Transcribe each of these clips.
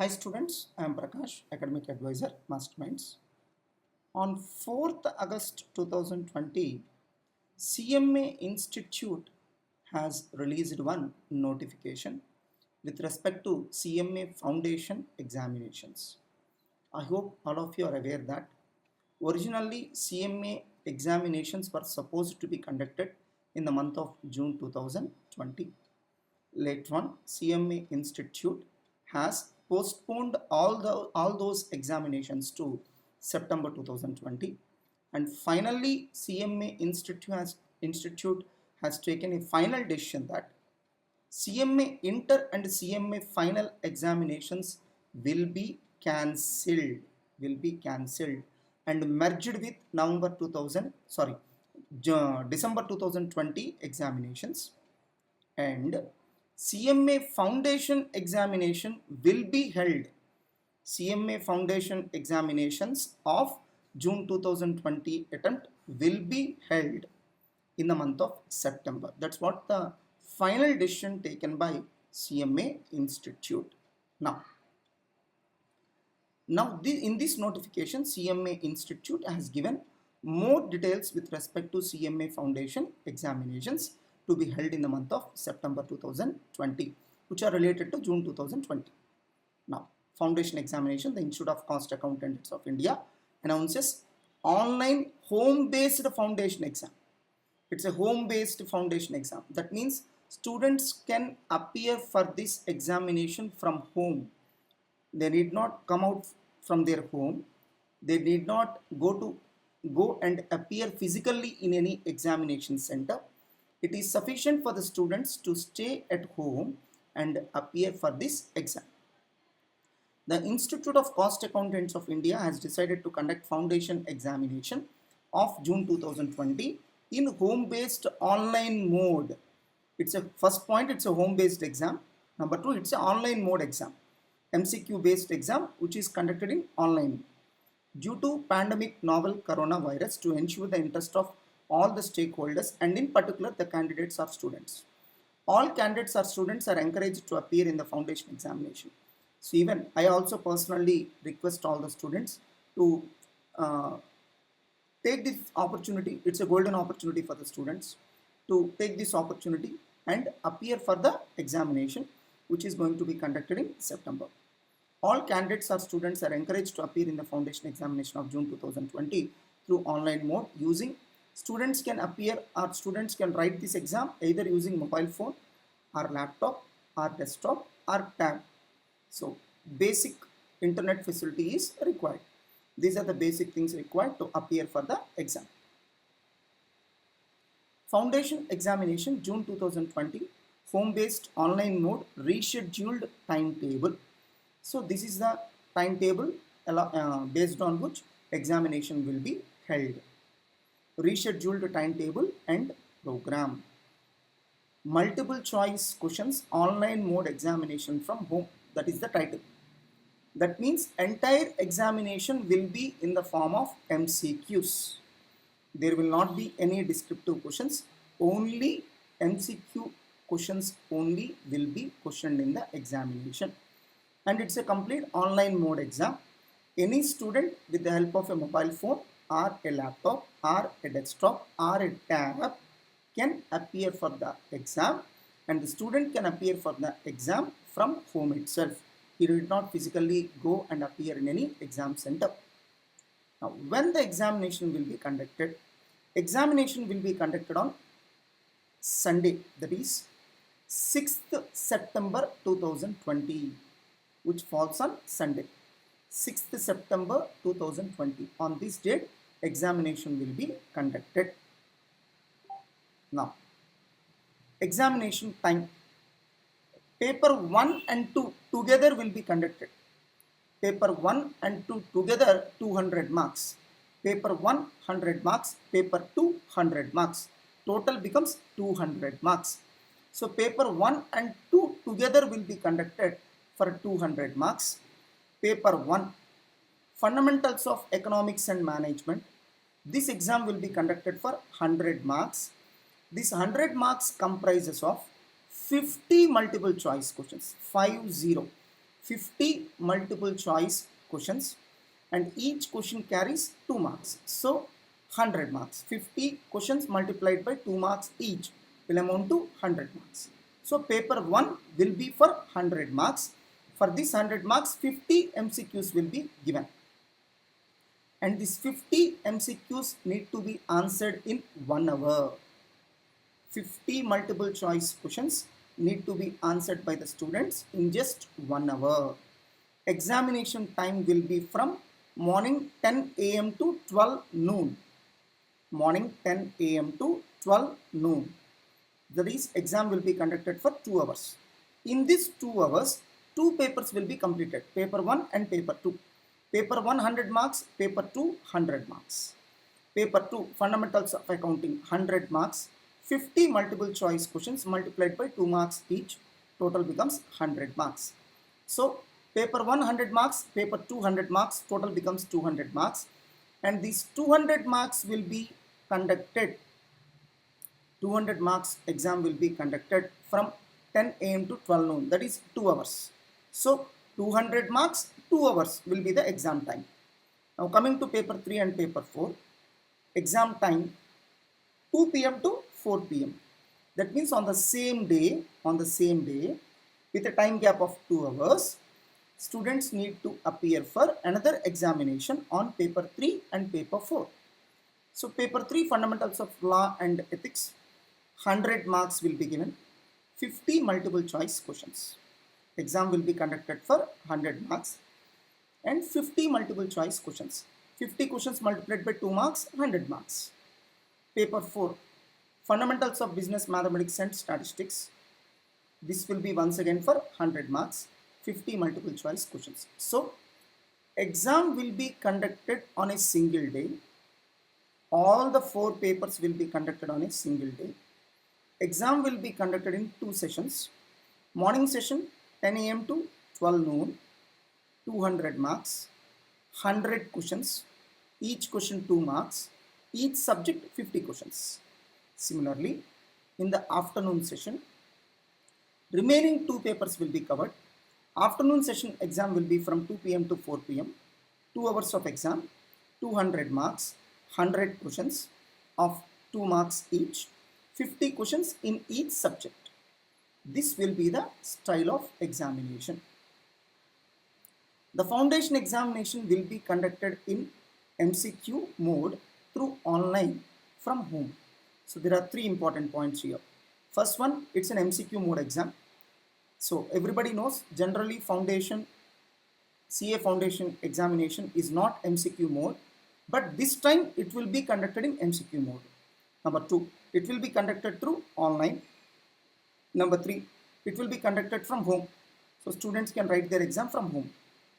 Hi students, I am Prakash, Academic Advisor, Masterminds. On 4th August 2020, CMA Institute has released one notification with respect to CMA Foundation examinations. I hope all of you are aware that originally CMA examinations were supposed to be conducted in the month of June 2020. Later on, CMA Institute has postponed all those examinations to September 2020, and finally CMA Institute has taken a final decision that CMA Inter and CMA final examinations will be cancelled and merged with December 2020 examinations, and CMA Foundation examination will be held. CMA Foundation examinations of June 2020 attempt will be held in the month of September. That's what the final decision taken by CMA Institute. In this notification, CMA Institute has given more details with respect to CMA Foundation examinations to be held in the month of September 2020, which are related to June 2020. Now, Foundation examination, the Institute of Cost Accountants of India announces online home-based foundation exam. It's a home-based foundation exam. That means students can appear for this examination from home. They need not come out from their home. They need not go and appear physically in any examination center. It is sufficient for the students to stay at home and appear for this exam. The Institute of Cost Accountants of India has decided to conduct foundation examination of June 2020 in home-based online mode. It's a first point, it's a home-based exam. Number two, it's an online mode exam, MCQ based exam, which is conducted in online. Due to pandemic novel coronavirus, to ensure the interest of all the stakeholders and in particular the candidates or students. All candidates or students are encouraged to appear in the foundation examination. So even I also personally request all the students to take this opportunity. It's a golden opportunity for the students to take this opportunity and appear for the examination, which is going to be conducted in September. All candidates or students are encouraged to appear in the foundation examination of June 2020 through online mode. Students can appear or students can write this exam either using mobile phone or laptop or desktop or tab. So basic internet facility is required. These are the basic things required to appear for the exam. Foundation examination June 2020, home-based online mode, rescheduled timetable. So this is the timetable based on which examination will be held. Rescheduled timetable and program. Multiple choice questions, online mode examination from home. That is the title. That means entire examination will be in the form of MCQs. There will not be any descriptive questions. Only MCQ questions only will be questioned in the examination. And it's a complete online mode exam. Any student with the help of a mobile phone or a laptop or a desktop or a tab can appear for the exam, and the student can appear for the exam from home itself. He did not physically go and appear in any exam center. Now, when the examination will be conducted? Examination will be conducted on Sunday, that is 6th September 2020, which falls on Sunday. 6th September 2020. On this date, examination will be conducted. Now, examination time. Paper 1 and 2 together will be conducted. Paper 1 and 2 together 200 marks. Paper 1 100 marks, paper 2 100 marks. Total becomes 200 marks. So paper 1 and 2 together will be conducted for 200 marks. Paper 1, Fundamentals of Economics and Management. This exam will be conducted for 100 marks. This 100 marks comprises of 50 multiple choice questions, 50. 50 multiple choice questions, and each question carries 2 marks. So 100 marks. 50 questions multiplied by 2 marks each will amount to 100 marks. So paper 1 will be for 100 marks. For this 100 marks, 50 MCQs will be given. And these 50 MCQs need to be answered in 1 hour. 50 multiple choice questions need to be answered by the students in just 1 hour. Examination time will be from morning 10 a.m. to 12 noon. Morning 10 a.m. to 12 noon. That is, exam will be conducted for 2 hours. In these 2 hours, 2 papers will be completed. Paper 1 and paper 2. Paper 1 100 marks, paper 2 100 marks. Paper 2 fundamentals of accounting 100 marks. 50 multiple choice questions multiplied by 2 marks each. Total becomes 100 marks. So paper 1 100 marks, paper 2 100 marks, total becomes 200 marks. And these 200 marks will be conducted. 200 marks exam will be conducted from 10 a.m. to 12 noon. That is 2 hours. So 200 marks, 2 hours will be the exam time. Now coming to paper 3 and paper 4, exam time 2 p.m. to 4 p.m. That means on the same day, with a time gap of 2 hours, students need to appear for another examination on paper 3 and paper 4. So paper 3 fundamentals of law and ethics, 100 marks will be given, 50 multiple choice questions. Exam will be conducted for 100 marks and 50 multiple choice questions. 50 questions multiplied by 2 marks, 100 marks. Paper 4, fundamentals of business mathematics and statistics. This will be once again for 100 marks, 50 multiple choice questions. So exam will be conducted on a single day. All the 4 papers will be conducted on a single day. Exam will be conducted in 2 sessions. Morning session 10 a.m. to 12 noon, 200 marks, 100 questions, each question 2 marks, each subject 50 questions. Similarly, in the afternoon session, remaining 2 papers will be covered. Afternoon session exam will be from 2 p.m. to 4 p.m. 2 hours of exam, 200 marks, 100 questions of 2 marks each, 50 questions in each subject. This will be the style of examination. The foundation examination will be conducted in MCQ mode through online from home. So there are 3 important points here. First one, it's an MCQ mode exam. So everybody knows generally foundation, CA foundation examination is not MCQ mode, but this time it will be conducted in MCQ mode. Number 2, it will be conducted through online. Number 3, it will be conducted from home. So students can write their exam from home.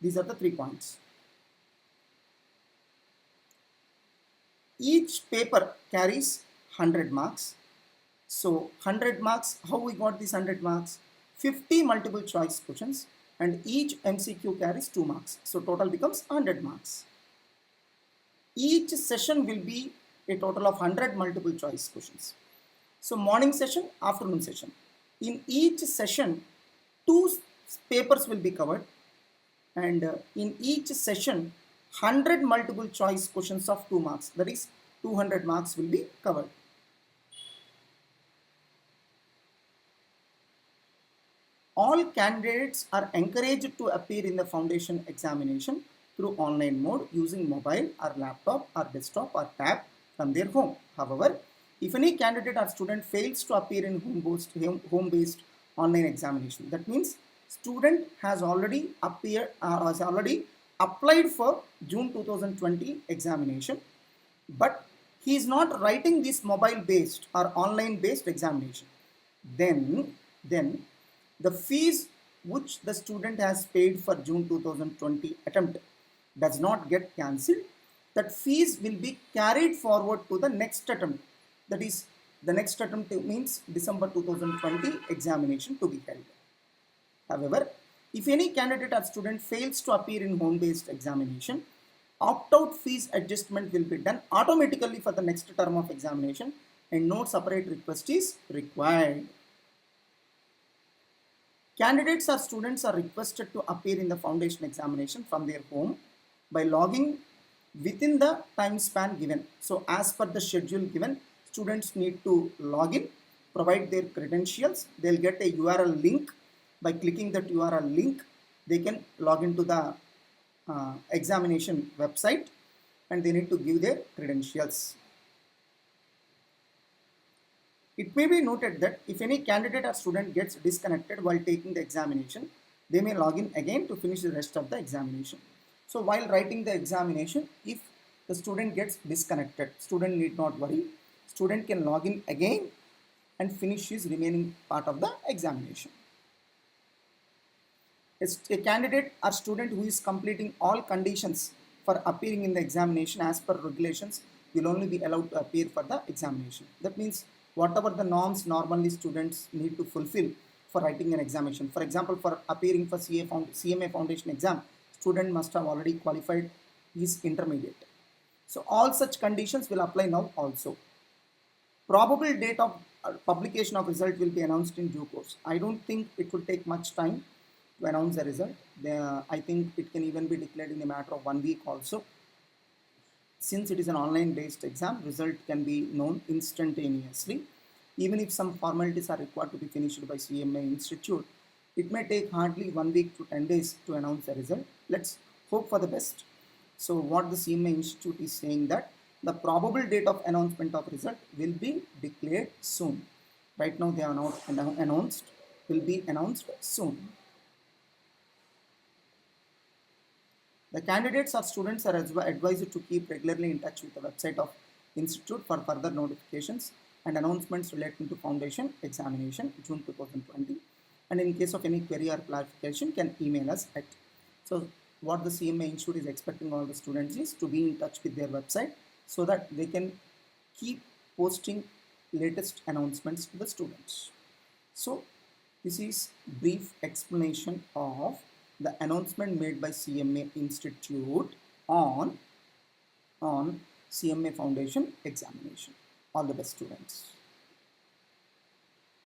These are the 3 points. Each paper carries 100 marks. So 100 marks, how we got these 100 marks? 50 multiple choice questions and each MCQ carries 2 marks. So total becomes 100 marks. Each session will be a total of 100 multiple choice questions. So morning session, afternoon session. In each session, 2 papers will be covered, and in each session, 100 multiple choice questions of 2 marks, that is 200 marks will be covered. All candidates are encouraged to appear in the foundation examination through online mode using mobile or laptop or desktop or tab from their home. However, if any candidate or student fails to appear in home-based online examination, that means student has already applied for June 2020 examination, but he is not writing this mobile-based or online-based examination. Then the fees which the student has paid for June 2020 attempt does not get cancelled. That fees will be carried forward to the next attempt. That is, the next attempt means December 2020 examination to be held. However, if any candidate or student fails to appear in home-based examination, opt-out fees adjustment will be done automatically for the next term of examination and no separate request is required. Candidates or students are requested to appear in the foundation examination from their home by logging within the time span given. So as per the schedule given, students need to log in, provide their credentials. They'll get a URL link. By clicking that URL link, they can log into the examination website, and they need to give their credentials. It may be noted that if any candidate or student gets disconnected while taking the examination, they may log in again to finish the rest of the examination. So while writing the examination, if the student gets disconnected, student need not worry. Student can log in again and finish his remaining part of the examination. A candidate or student who is completing all conditions for appearing in the examination as per regulations will only be allowed to appear for the examination. That means whatever the norms normally students need to fulfill for writing an examination. For example, for appearing for CMA foundation exam, student must have already qualified his intermediate. So all such conditions will apply now also. Probable date of publication of result will be announced in due course. I don't think it will take much time to announce the result. I think it can even be declared in a matter of 1 week also. Since it is an online based exam, result can be known instantaneously. Even if some formalities are required to be finished by CMA Institute, it may take hardly 1 week to 10 days to announce the result. Let's hope for the best. So what the CMA Institute is saying that the probable date of announcement of result will be declared soon. Right now they are not announced, will be announced soon. The candidates or students are advised to keep regularly in touch with the website of Institute for further notifications and announcements relating to foundation examination June 2020. And in case of any query or clarification, can email us at. So what the CMA Institute is expecting all the students is to be in touch with their website so that they can keep posting latest announcements to the students. So this is brief explanation of the announcement made by CMA Institute on CMA Foundation examination. All the best, students.